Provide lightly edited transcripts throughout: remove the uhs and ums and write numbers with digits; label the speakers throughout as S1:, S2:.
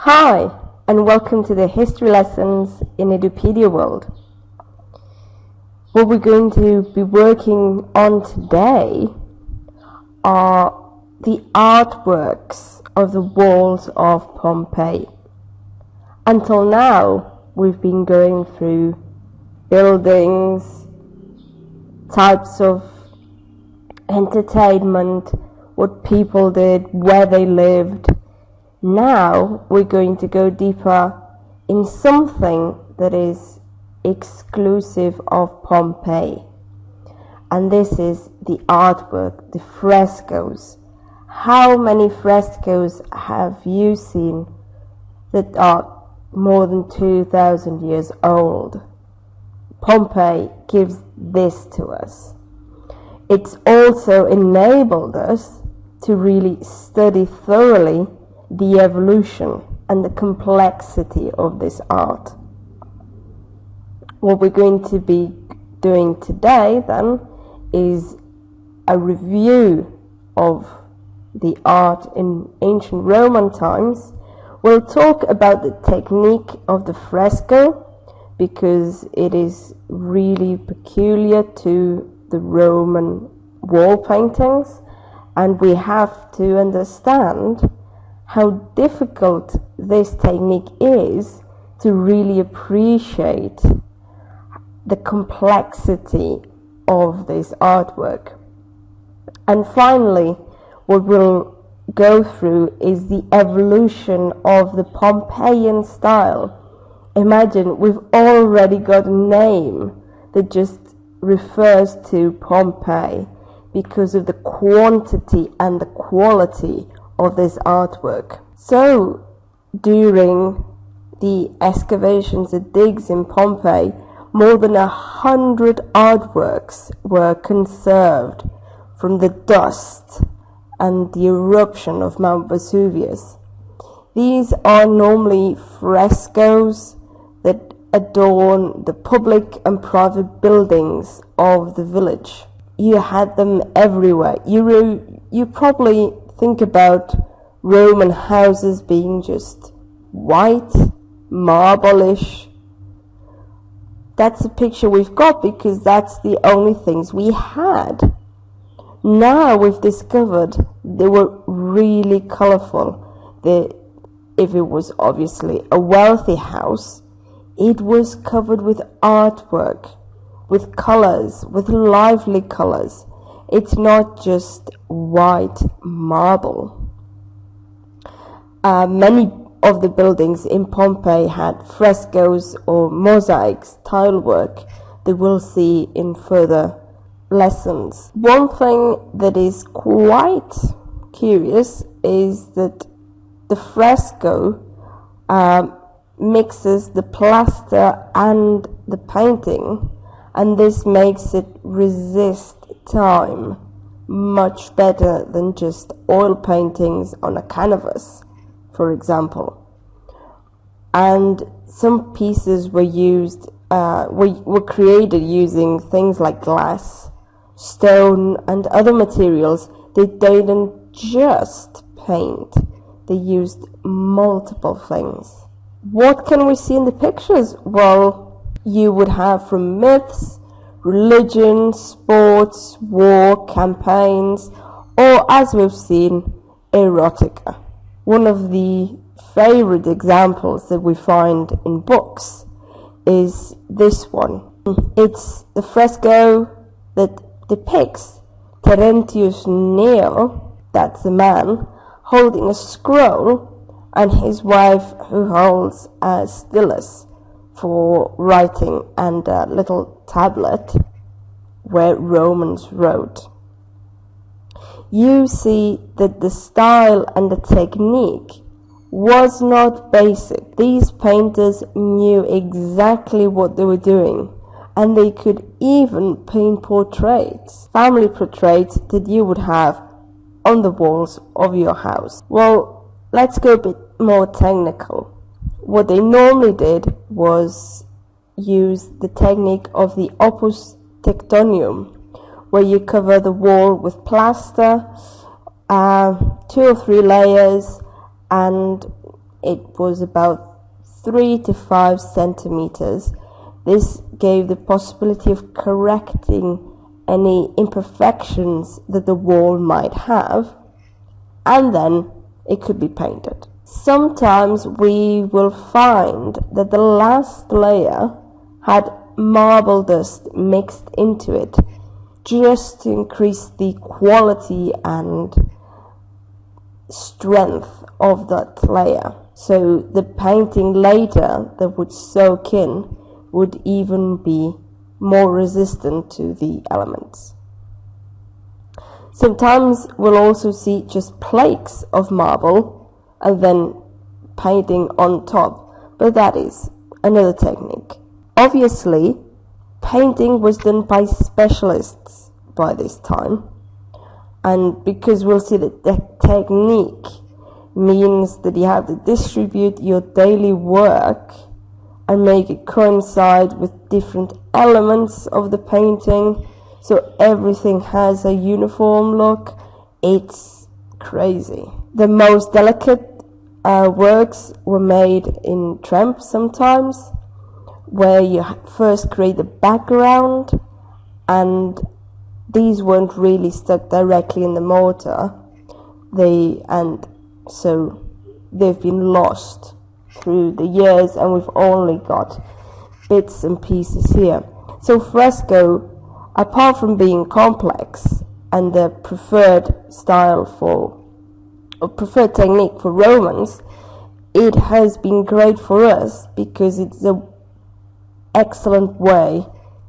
S1: Hi, and welcome to the history lessons in Edupedia World. What we're going to be working on today are the artworks of the walls of Pompeii. Until now, we've been going through buildings, types of entertainment, what people did, where they lived. Now we're going to go deeper in something that is exclusive of Pompeii. And this is the artwork, the frescoes. How many frescoes have you seen that are more than 2,000 years old? Pompeii gives this to us. It's also enabled us to really study thoroughly the evolution and the complexity of this art. What we're going to be doing today then is a review of the art in ancient Roman times. We'll talk about the technique of the fresco because it is really peculiar to the Roman wall paintings, and we have to understand how difficult this technique is to really appreciate the complexity of this artwork. And finally, what we'll go through is the evolution of the Pompeian style. Imagine we've already got a name that just refers to Pompeii because of the quantity and the quality of this artwork. So during the excavations and digs in Pompeii, more than 100 artworks were conserved from the dust and the eruption of Mount Vesuvius. These are normally frescoes that adorn the public and private buildings of the village. You had them everywhere. You probably think about Roman houses being just white, marble-ish. That's the picture we've got because that's the only things we had. Now we've discovered they were really colourful. If it was obviously a wealthy house, it was covered with artwork, with colours, with lively colours. It's not just white marble. Many of the buildings in Pompeii had frescoes or mosaics, tile work, that we'll see in further lessons. One thing that is quite curious is that the fresco mixes the plaster and the painting, and this makes it resist time much better than just oil paintings on a canvas, for example. And some pieces were created using things like glass, stone, and other materials. They didn't just paint, they used multiple things. What can we see in the pictures? Well, you would have from myths, religion, sports, war, campaigns, or as we've seen, erotica. One of the favorite examples that we find in books is this one. It's the fresco that depicts Terentius Neo, that's the man, holding a scroll, and his wife who holds a stylus for writing and a little tablet where Romans wrote. You see that the style and the technique was not basic. These painters knew exactly what they were doing, and they could even paint portraits, family portraits that you would have on the walls of your house. Well, let's go a bit more technical. What they normally did was use the technique of the Opus Tectonium, where you cover the wall with plaster, 2 or 3 layers, and it was about 3 to 5 centimeters. This gave the possibility of correcting any imperfections that the wall might have, and then it could be painted. Sometimes we will find that the last layer had marble dust mixed into it, just to increase the quality and strength of that layer. So the painting later that would soak in would even be more resistant to the elements. Sometimes we'll also see just flakes of marble and then painting on top, but that is another technique. Obviously, painting was done by specialists by this time, and because we'll see that the technique means that you have to distribute your daily work and make it coincide with different elements of the painting, so everything has a uniform look. It's crazy. The most delicate works were made in trempe sometimes, where you first create the background, and these weren't really stuck directly in the mortar, so they've been lost through the years, and we've only got bits and pieces here. So fresco, apart from being complex and the preferred technique for Romans, it has been great for us because it's an excellent way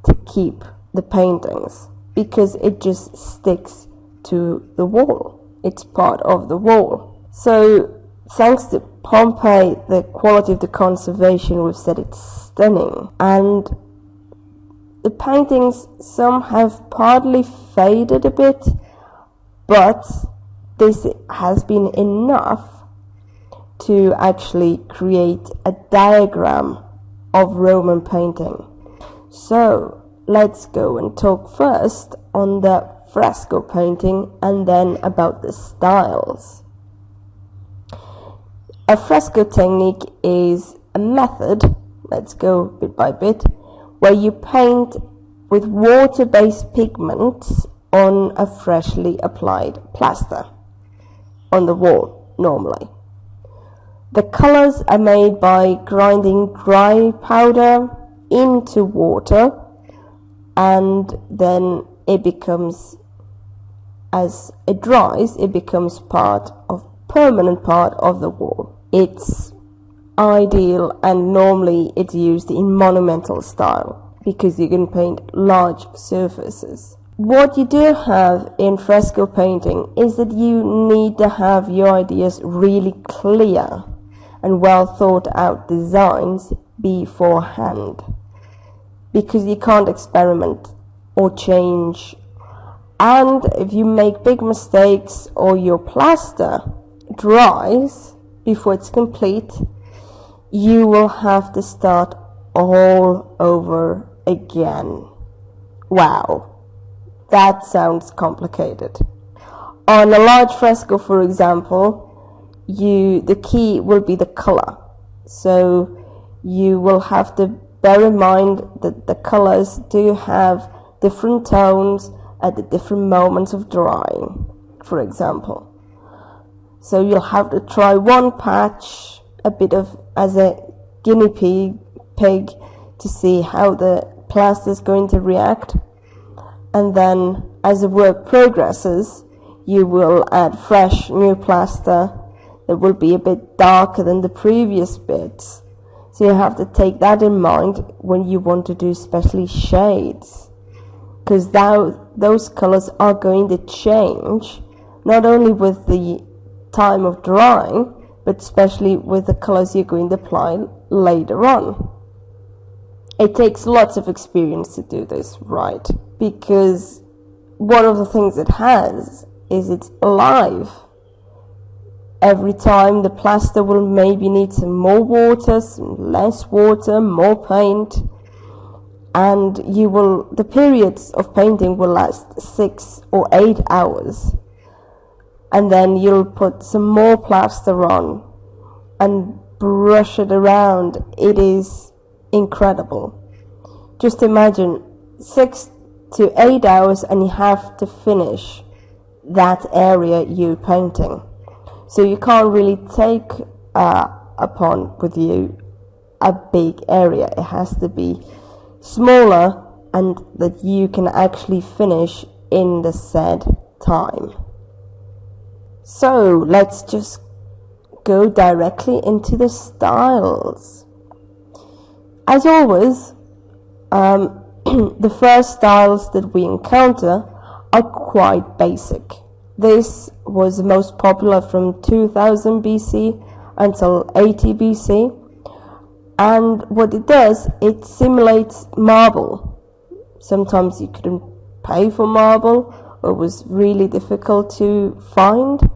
S1: to keep the paintings, because it just sticks to the wall. It's part of the wall. So thanks to Pompeii, the quality of the conservation, we've said it's stunning. And the paintings, some have partly faded a bit, but this has been enough to actually create a diagram of Roman painting. So let's go and talk first on the fresco painting and then about the styles. A fresco technique is a method, let's go bit by bit, where you paint with water-based pigments on a freshly applied plaster on the wall normally. The colors are made by grinding dry powder into water, and then it becomes, as it dries, it becomes permanent part of the wall. It's ideal, and normally it's used in monumental style because you can paint large surfaces. What you do have in fresco painting is that you need to have your ideas really clear and well thought out designs beforehand, because you can't experiment or change. And if you make big mistakes or your plaster dries before it's complete, you will have to start all over again. Wow, that sounds complicated. On a large fresco, for example, the key will be the color. So you will have to bear in mind that the colors do have different tones at the different moments of drying, for example. So you'll have to try one patch a bit of as a guinea pig to see how the plaster is going to react, and then as the work progresses you will add fresh new plaster that will be a bit darker than the previous bits. So you have to take that in mind when you want to do especially shades, because those colors are going to change not only with the time of drying, but especially with the colors you're going to apply later on. It takes lots of experience to do this right, because one of the things it has is it's alive. Every time the plaster will maybe need some more water, some less water, more paint, and the periods of painting will last 6 or 8 hours. And then you'll put some more plaster on, and brush it around. It is incredible. Just imagine 6 to 8 hours and you have to finish that area you're painting. So you can't really take upon with you a big area. It has to be smaller and that you can actually finish in the said time. So let's just go directly into the styles. As always, the first styles that we encounter are quite basic. This was the most popular from 2000 BC until 80 BC, and what it does, it simulates marble. Sometimes you couldn't pay for marble, or it was really difficult to find,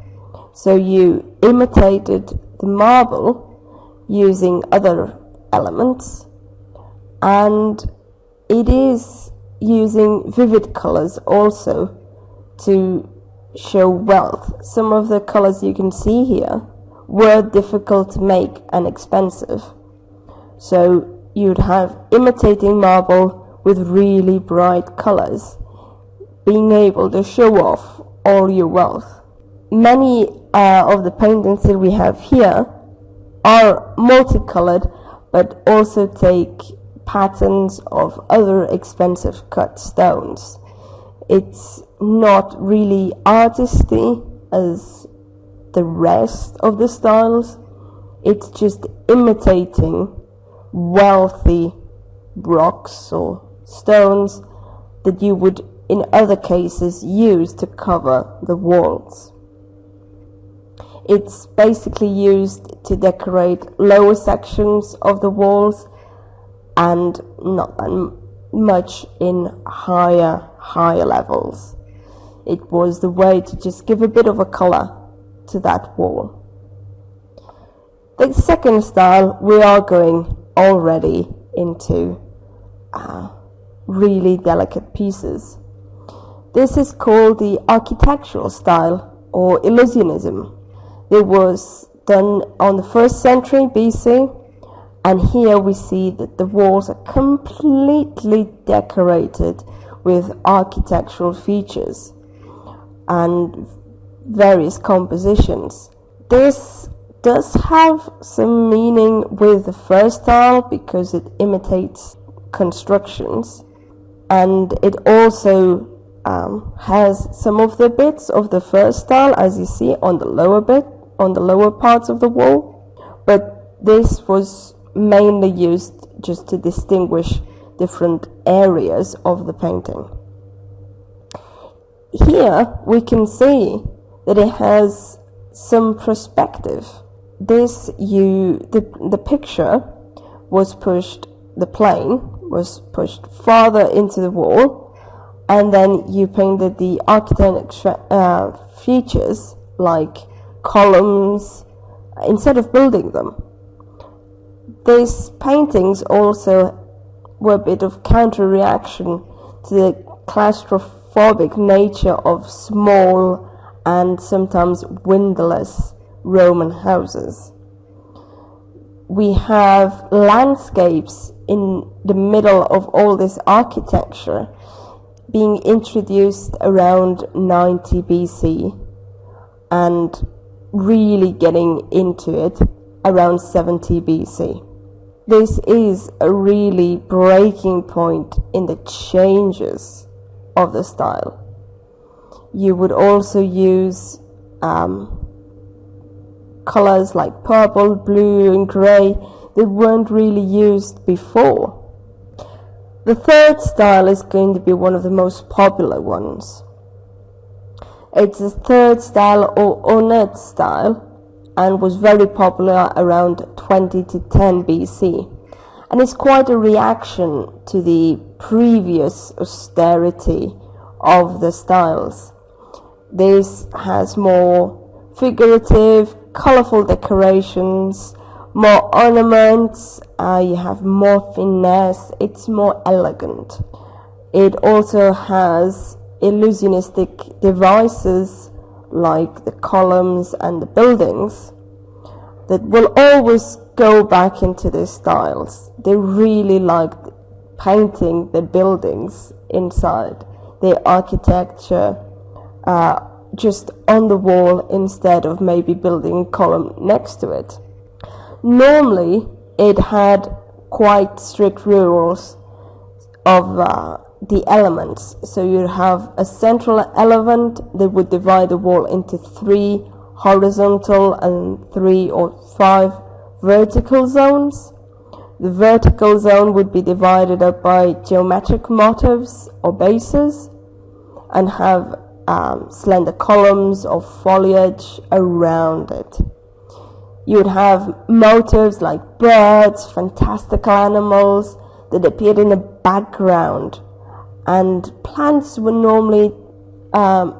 S1: so you imitated the marble using other elements, and it is using vivid colors also to show wealth. Some of the colors you can see here were difficult to make and expensive, so you'd have imitating marble with really bright colors, being able to show off all your wealth. Many of the paintings that we have here are multicolored, but also take patterns of other expensive cut stones. It's not really artisty as the rest of the styles. It's just imitating wealthy rocks or stones that you would in other cases use to cover the walls. It's basically used to decorate lower sections of the walls and not that much in higher levels. It was the way to just give a bit of a color to that wall. The second style, we are going already into really delicate pieces. This is called the architectural style or illusionism. It was done on the 1st century BC, and here we see that the walls are completely decorated with architectural features and various compositions. This does have some meaning with the first style because it imitates constructions, and it also has some of the bits of the first style, as you see on the lower parts of the wall, but this was mainly used just to distinguish different areas of the painting. Here we can see that it has some perspective. The picture was pushed, the plane was pushed farther into the wall, and then you painted the architectural features like columns instead of building them. These paintings also were a bit of counter-reaction to the claustrophobic nature of small and sometimes windowless Roman houses. We have landscapes in the middle of all this architecture being introduced around 90 BC and really getting into it around 70 BC. This is a really breaking point in the changes of the style. You would also use colors like purple, blue and grey that weren't really used before. The third style is going to be one of the most popular ones. It's the third style or ornate style, and was very popular around 20 to 10 BC. And it's quite a reaction to the previous austerity of the styles. This has more figurative, colorful decorations, more ornaments, you have more finesse, it's more elegant. It also has illusionistic devices like the columns and the buildings that will always go back into their styles. They really liked painting the buildings inside, the architecture, just on the wall instead of maybe building a column next to it. Normally, it had quite strict rules of the elements. So you have a central element that would divide the wall into 3 horizontal and 3 or 5 vertical zones. The vertical zone would be divided up by geometric motifs or bases and have slender columns or foliage around it. You would have motifs like birds, fantastical animals that appeared in the background, and plants were normally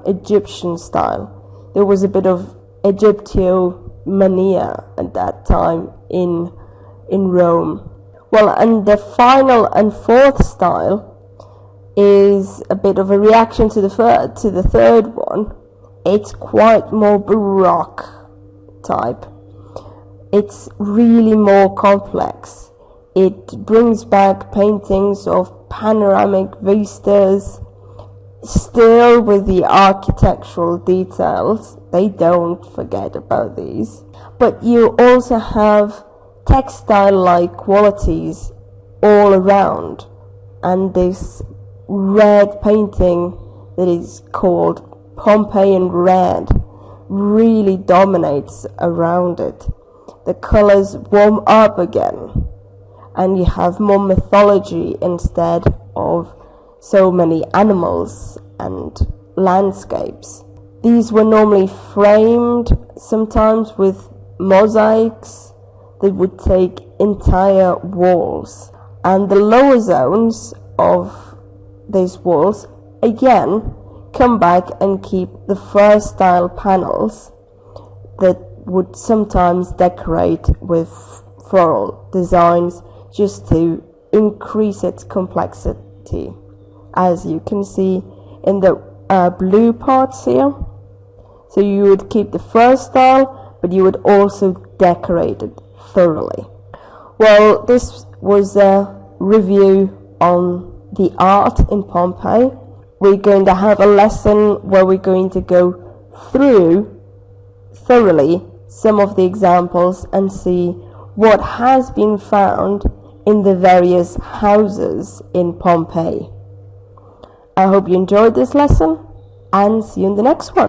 S1: Egyptian style. There was a bit of Egyptomania at that time in Rome. Well, and the final and fourth style is a bit of a reaction to the third one. It's quite more Baroque type. It's really more complex. It brings back paintings of panoramic vistas, still with the architectural details. They don't forget about these. But you also have textile-like qualities all around, and this red painting that is called Pompeian red really dominates around it. The colors warm up again, and you have more mythology instead of so many animals and landscapes. These were normally framed, sometimes with mosaics that would take entire walls. And the lower zones of these walls, again, come back and keep the first style panels that would sometimes decorate with floral designs just to increase its complexity, as you can see in the blue parts here. So you would keep the first style, but you would also decorate it thoroughly. Well, this was a review on the art in Pompeii. We're going to have a lesson where we're going to go through thoroughly some of the examples and see what has been found in the various houses in Pompeii. I hope you enjoyed this lesson, and see you in the next one.